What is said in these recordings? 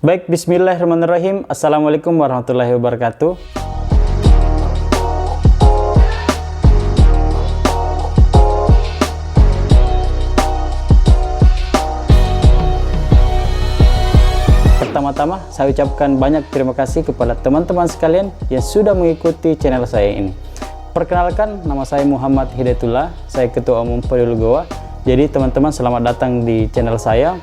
Baik, bismillahirrahmanirrahim. Assalamualaikum warahmatullahi wabarakatuh. Pertama-tama, saya ucapkan banyak terima kasih kepada teman-teman sekalian yang sudah mengikuti channel saya ini. Perkenalkan, nama saya Muhammad Hidayatullah, saya Ketua Umum Peduli Goa. Jadi teman-teman, selamat datang di channel saya.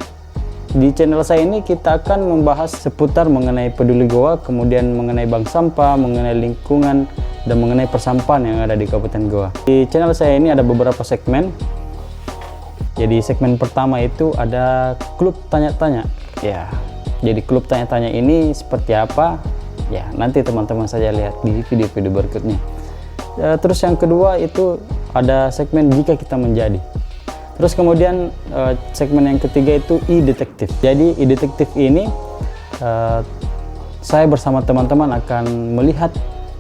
Di channel saya ini kita akan membahas seputar mengenai Peduli Goa, kemudian mengenai bank sampah, mengenai lingkungan, dan mengenai persampahan yang ada di Kabupaten Goa. Di channel saya ini ada beberapa segmen. Jadi segmen pertama itu ada klub tanya-tanya. Ya, jadi klub tanya-tanya ini seperti apa? Ya, nanti teman-teman saja lihat di video-video berikutnya. Terus yang kedua itu ada segmen jika kita menjadi. Terus kemudian segmen yang ketiga itu e-detektif. Jadi e-detektif ini saya bersama teman-teman akan melihat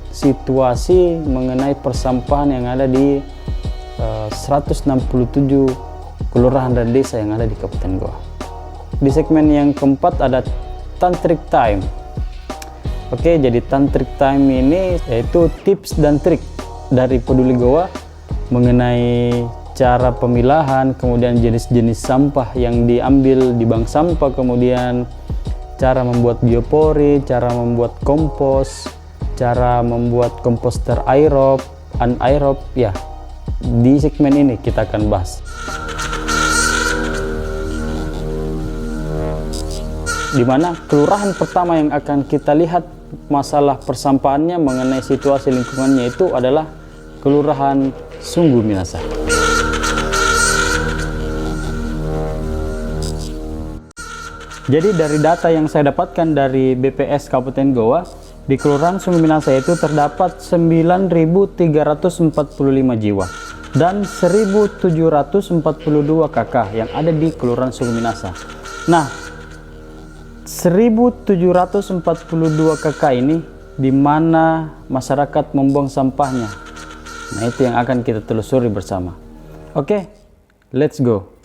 situasi mengenai persampahan yang ada di 167 kelurahan dan desa yang ada di Kabupaten Goa. Di segmen yang keempat ada Tantric Time. Oke, jadi Tantric Time ini yaitu tips dan trik dari Peduli Goa mengenai cara pemilahan, kemudian jenis-jenis sampah yang diambil di bank sampah, kemudian cara membuat biopori, cara membuat kompos, cara membuat komposter aerob, anaerob. Ya, di segmen ini kita akan bahas. Di mana kelurahan pertama yang akan kita lihat masalah persampahannya mengenai situasi lingkungannya itu adalah Kelurahan Sungguh Minasa. Jadi dari data yang saya dapatkan dari BPS Kabupaten Goa, di Kelurahan Sungguh Minasa itu terdapat 9.345 jiwa dan 1.742 KK yang ada di Kelurahan Sungguh Minasa. Nah, 1.742 KK ini di mana masyarakat membuang sampahnya. Nah, itu yang akan kita telusuri bersama. Oke, let's go.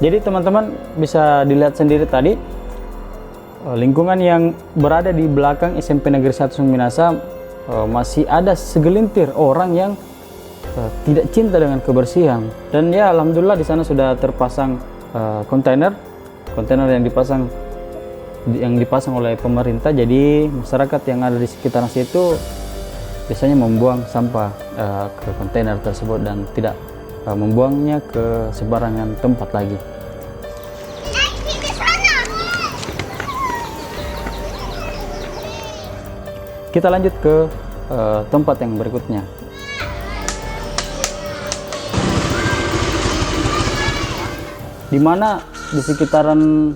Jadi teman-teman bisa dilihat sendiri tadi lingkungan yang berada di belakang SMP Negeri 1 Sungguh Minasa masih ada segelintir orang yang tidak cinta dengan kebersihan. Dan ya alhamdulillah di sana sudah terpasang kontainer yang dipasang oleh pemerintah. Jadi masyarakat yang ada di sekitar situ biasanya membuang sampah ke kontainer tersebut dan tidak membuangnya ke sembarangan tempat lagi. Kita lanjut ke tempat yang berikutnya. Di mana di sekitaran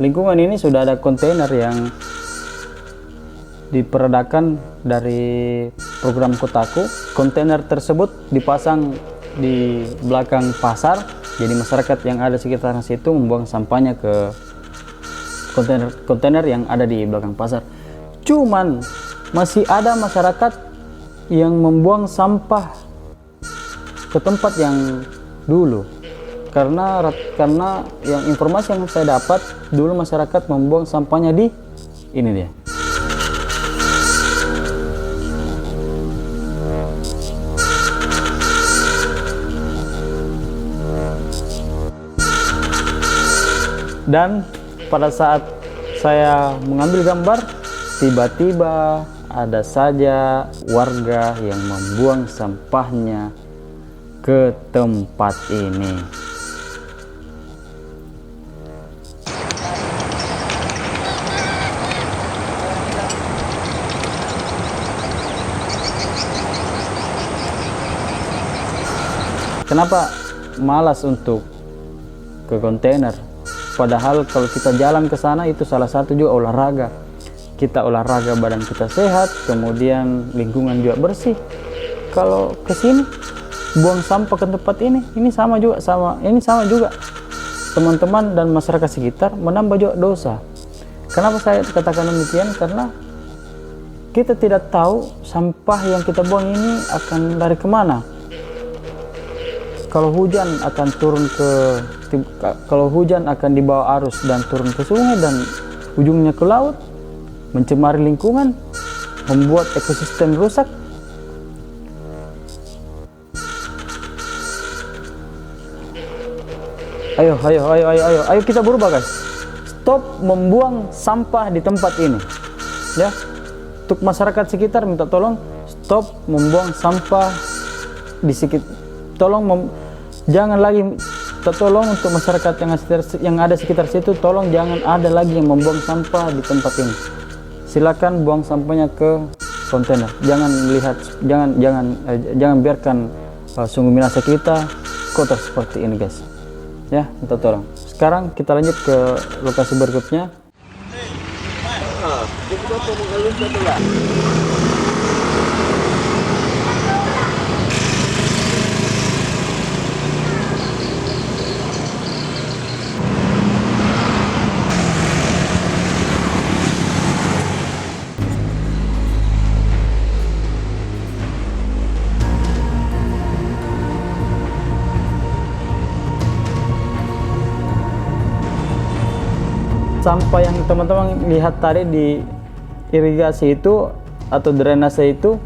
lingkungan ini sudah ada kontainer yang diperadakan dari program Kotaku. Kontainer tersebut dipasang di belakang pasar. Jadi masyarakat yang ada di sekitaran situ membuang sampahnya ke kontainer yang ada di belakang pasar. Cuman masih ada masyarakat yang membuang sampah ke tempat yang dulu. Karena yang informasi yang saya dapat dulu masyarakat membuang sampahnya di ini dia. Dan pada saat saya mengambil gambar, tiba-tiba ada saja warga yang membuang sampahnya ke tempat ini. Kenapa malas untuk ke kontainer? Padahal kalau kita jalan ke sana itu salah satu juga olahraga. kita olahraga, badan kita sehat, kemudian lingkungan juga bersih. Kalau ke sini buang sampah ke tempat ini sama juga teman-teman dan masyarakat sekitar menambah juga dosa. Kenapa saya katakan demikian? Karena kita tidak tahu sampah yang kita buang ini akan lari kemana. Kalau hujan akan dibawa arus dan turun ke sungai dan ujungnya ke laut, mencemari lingkungan, membuat ekosistem rusak. Ayo kita berubah, guys. Stop membuang sampah di tempat ini, ya. Untuk masyarakat sekitar minta tolong stop membuang sampah di sekitar. Jangan lagi, tolong untuk masyarakat yang ada sekitar situ, tolong jangan ada lagi yang membuang sampah di tempat ini. Silakan buang sampahnya ke kontainer. Jangan biarkan Sungai Minahasa kita kotor seperti ini, guys. Ya, minta tolong. Sekarang kita lanjut ke lokasi berikutnya. Sampah yang teman-teman lihat tadi di irigasi itu atau drainase itu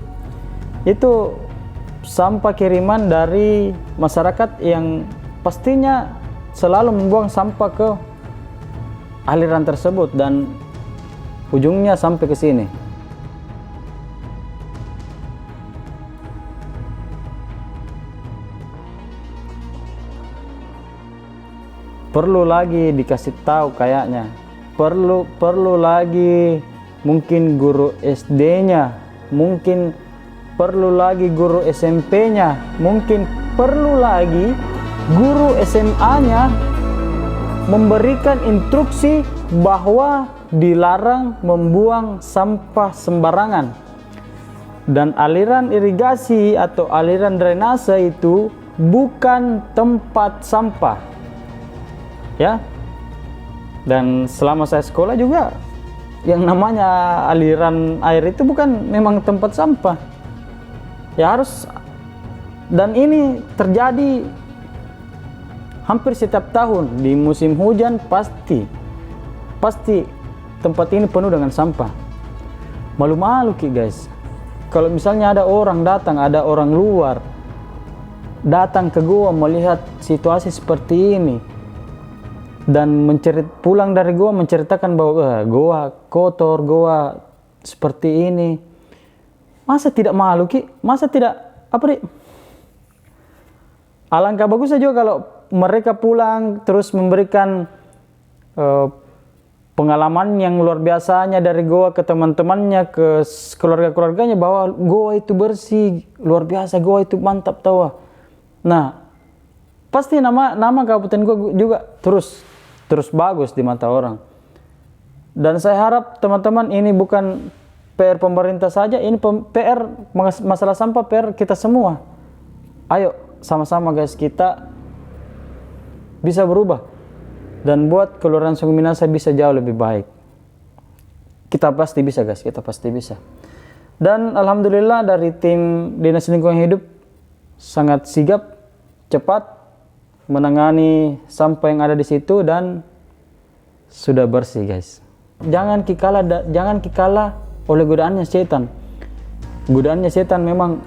sampah kiriman dari masyarakat yang pastinya selalu membuang sampah ke aliran tersebut dan ujungnya sampai ke sini. Perlu lagi dikasih tahu kayaknya. Perlu lagi mungkin guru SD-nya, mungkin perlu lagi guru SMP-nya, mungkin perlu lagi guru SMA-nya memberikan instruksi bahwa dilarang membuang sampah sembarangan. Dan aliran irigasi atau aliran drainase itu bukan tempat sampah. Ya. Dan selama saya sekolah juga yang namanya aliran air itu bukan memang tempat sampah. Ya harus, dan ini terjadi hampir setiap tahun di musim hujan pasti tempat ini penuh dengan sampah. Malu-malu guys. Kalau misalnya ada orang datang, ada orang luar datang ke gua melihat situasi seperti ini dan pulang dari gua menceritakan bahwa gua kotor, gua seperti ini, masa tidak malu masa tidak alangkah bagusnya juga kalau mereka pulang terus memberikan pengalaman yang luar biasanya dari gua ke teman-temannya, ke keluarga-keluarganya, bahwa gua itu bersih luar biasa, gua itu mantap tawa. Nah, pasti nama kabupaten gua juga terus bagus di mata orang. Dan saya harap teman-teman, ini bukan PR pemerintah saja, ini PR masalah sampah, PR kita semua. Ayo sama-sama guys, kita bisa berubah dan buat Kelurahan Sungai Minahasa bisa jauh lebih baik. Kita pasti bisa guys, kita pasti bisa. Dan alhamdulillah dari tim Dinas Lingkungan Hidup sangat sigap, cepat menangani sampah yang ada di situ dan sudah bersih guys. Jangan kikalah oleh godaannya setan. Godaannya setan memang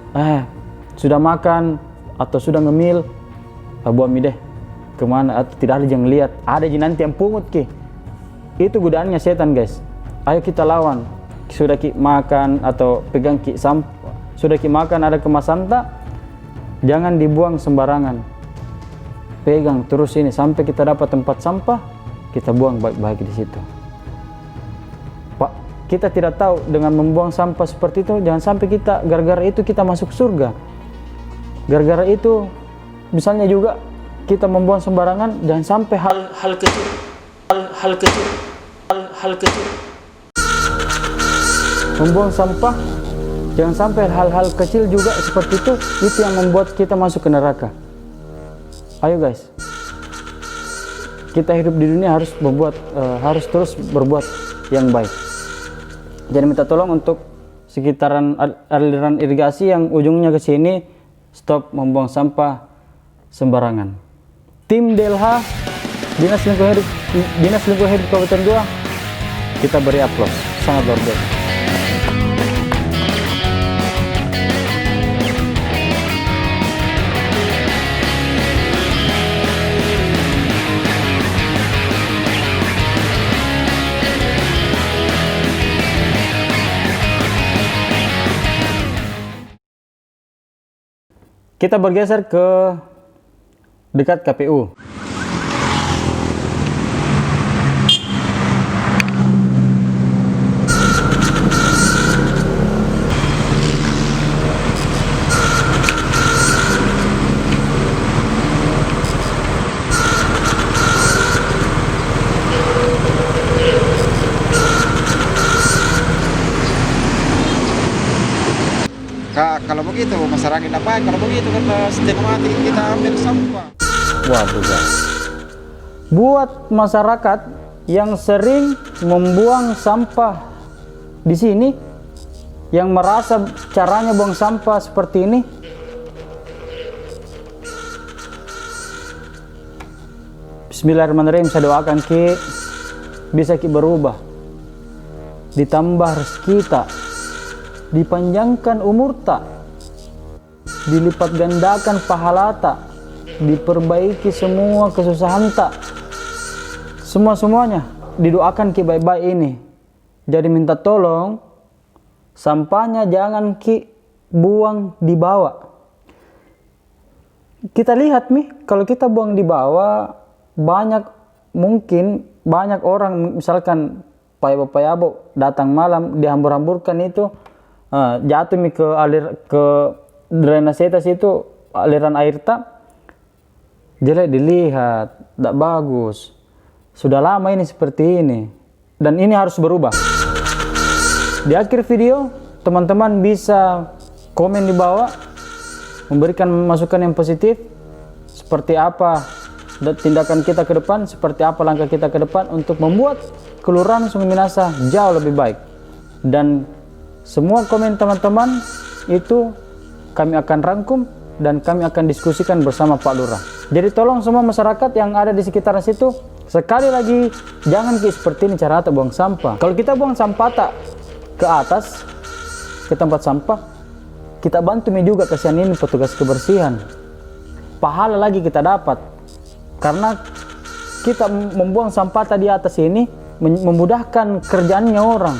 sudah makan atau sudah ngemil, buang mie deh kemana, atau tidak ada yang lihat, ada nanti yang pungut itu godaannya setan guys. Ayo kita lawan. Sudah makan atau pegang sampah, sudah makan ada kemasan tak, jangan dibuang sembarangan. Pegang terus ini sampai kita dapat tempat sampah, kita buang baik-baik di situ. Pak, kita tidak tahu dengan membuang sampah seperti itu, jangan sampai kita gara-gara itu kita masuk surga. Gara-gara itu misalnya juga kita membuang sembarangan, jangan sampai hal kecil membuang sampah, jangan sampai hal-hal kecil juga seperti itu yang membuat kita masuk ke neraka. Ayo guys, kita hidup di dunia harus terus berbuat yang baik. Jadi minta tolong untuk sekitaran aliran irigasi yang ujungnya ke sini, stop membuang sampah sembarangan. Tim DLH, Dinas Lingkungan Hidup Kabupaten 2, kita beri aplaus, sangat luar biasa. Kita bergeser ke dekat KPU. Kalau begitu masyarakat apa? Kalau begitu kan setengah mati kita ambil sampah. Waduh guys, buat masyarakat yang sering membuang sampah di sini, yang merasa caranya buang sampah seperti ini, Bismillahirrahmanirrahim, saya doakan Ki bisa Ki berubah, ditambah rezeki tak, dipanjangkan umur tak, dilipat gandakan pahala tak, diperbaiki semua kesusahan tak, semuanya didoakan Ki baik-baik ini. Jadi minta tolong sampahnya jangan Ki buang di bawah. Kita lihat nih, kalau kita buang di bawah, mungkin banyak orang, misalkan payabo datang malam dihambur-hamburkan itu, jatuh nih ke drainase itu, aliran air tak jelek dilihat, tidak bagus. Sudah lama ini seperti ini, dan ini harus berubah. Di akhir video teman-teman bisa komen di bawah, memberikan masukan yang positif, seperti apa tindakan kita ke depan, seperti apa langkah kita ke depan untuk membuat Kelurahan Sungai Minasa jauh lebih baik. Dan semua komen teman-teman itu kami akan rangkum dan kami akan diskusikan bersama Pak Lurah. Jadi tolong semua masyarakat yang ada di sekitaran situ, sekali lagi jangan seperti ini cara buang sampah. Kalau kita buang sampah tak ke atas, ke tempat sampah, kita bantu juga kasihan ini petugas kebersihan. Pahala lagi kita dapat, karena kita membuang sampah tadi atas ini memudahkan kerjaannya orang.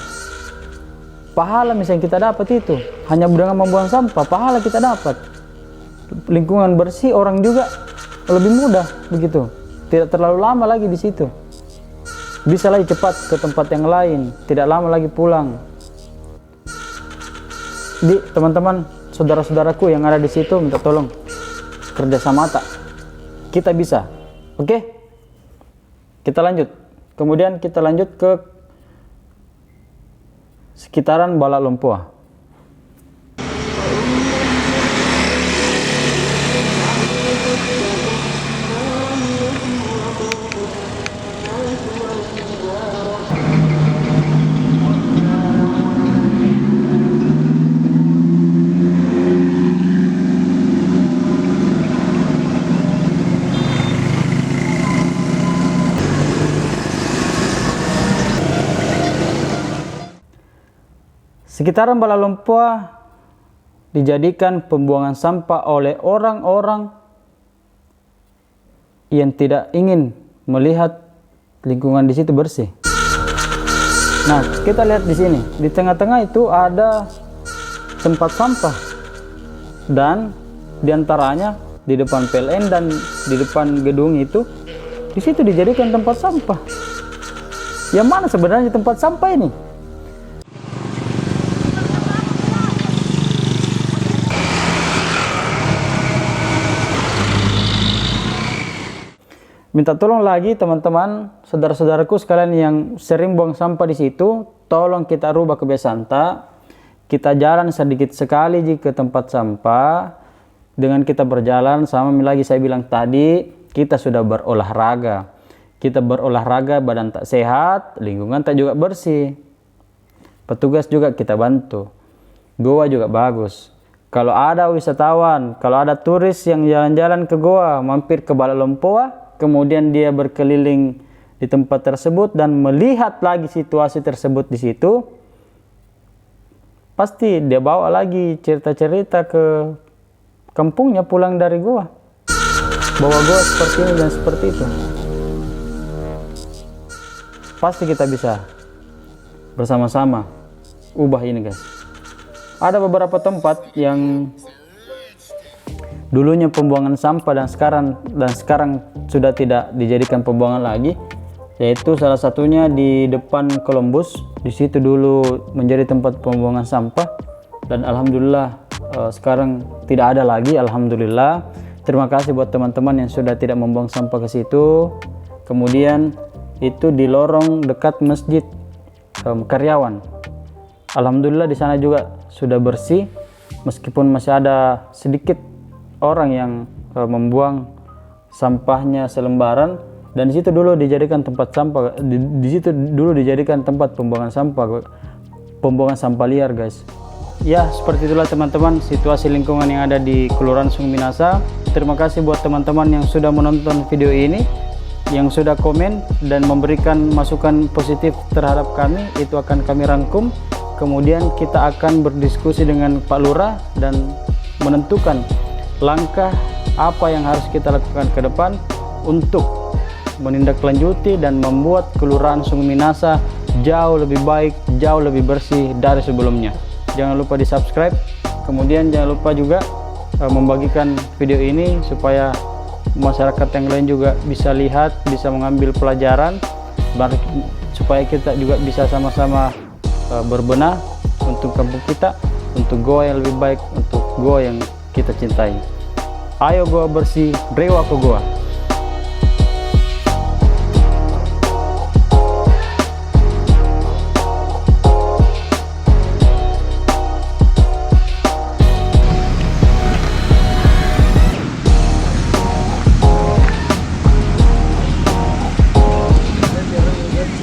Pahala misalnya kita dapat itu hanya dengan membuang sampah, pahala kita dapat. Lingkungan bersih, orang juga lebih mudah begitu. Tidak terlalu lama lagi di situ. Bisa lagi cepat ke tempat yang lain, tidak lama lagi pulang. Di teman-teman, saudara-saudaraku yang ada di situ, minta tolong kerjasama tak. Kita bisa, oke? Kita lanjut. Kemudian kita lanjut ke sekitaran Balak Lompoa. Sekitaran Balak Lompoa dijadikan pembuangan sampah oleh orang-orang yang tidak ingin melihat lingkungan di situ bersih. Nah, kita lihat di sini, di tengah-tengah itu ada tempat sampah, dan diantaranya di depan PLN dan di depan gedung itu, di situ dijadikan tempat sampah. Yang mana sebenarnya tempat sampah ini? Minta tolong lagi teman-teman, saudara-saudaraku sekalian yang sering buang sampah di situ, tolong kita rubah kebiasaan kita jalan sedikit sekali ke tempat sampah. Dengan kita berjalan, sama lagi saya bilang tadi, kita sudah berolahraga. Kita berolahraga, badan tak sehat, lingkungan tak juga bersih. Petugas juga kita bantu. Goa juga bagus. Kalau ada wisatawan, kalau ada turis yang jalan-jalan ke goa, mampir ke Balalompoa, kemudian dia berkeliling di tempat tersebut dan melihat lagi situasi tersebut di situ, pasti dia bawa lagi cerita-cerita ke kampungnya pulang dari goa. Bawa goa seperti ini dan seperti itu. Pasti kita bisa bersama-sama ubah ini, guys. Ada beberapa tempat yang dulunya pembuangan sampah dan sekarang sudah tidak dijadikan pembuangan lagi, yaitu salah satunya di depan Columbus. Di situ dulu menjadi tempat pembuangan sampah dan alhamdulillah sekarang tidak ada lagi, alhamdulillah. Terima kasih buat teman-teman yang sudah tidak membuang sampah ke situ. Kemudian itu di lorong dekat masjid Karyawan, alhamdulillah di sana juga sudah bersih, meskipun masih ada sedikit orang yang membuang sampahnya selembaran. Dan di situ dulu dijadikan tempat sampah, di situ dulu dijadikan tempat pembuangan sampah liar, guys. Ya, seperti itulah teman-teman situasi lingkungan yang ada di Kelurahan Sungai Minasa. Terima kasih buat teman-teman yang sudah menonton video ini, yang sudah komen dan memberikan masukan positif terhadap kami. Itu akan kami rangkum. Kemudian kita akan berdiskusi dengan Pak Lurah dan menentukan langkah apa yang harus kita lakukan ke depan untuk menindaklanjuti dan membuat Kelurahan Sungai Minasa jauh lebih baik, jauh lebih bersih dari sebelumnya. Jangan lupa di subscribe, kemudian jangan lupa juga membagikan video ini supaya masyarakat yang lain juga bisa lihat, bisa mengambil pelajaran, supaya kita juga bisa sama-sama berbenah untuk kampung kita, untuk goa yang lebih baik, untuk goa yang kita cintai. Ayo goa bersih, Rewa ke goa.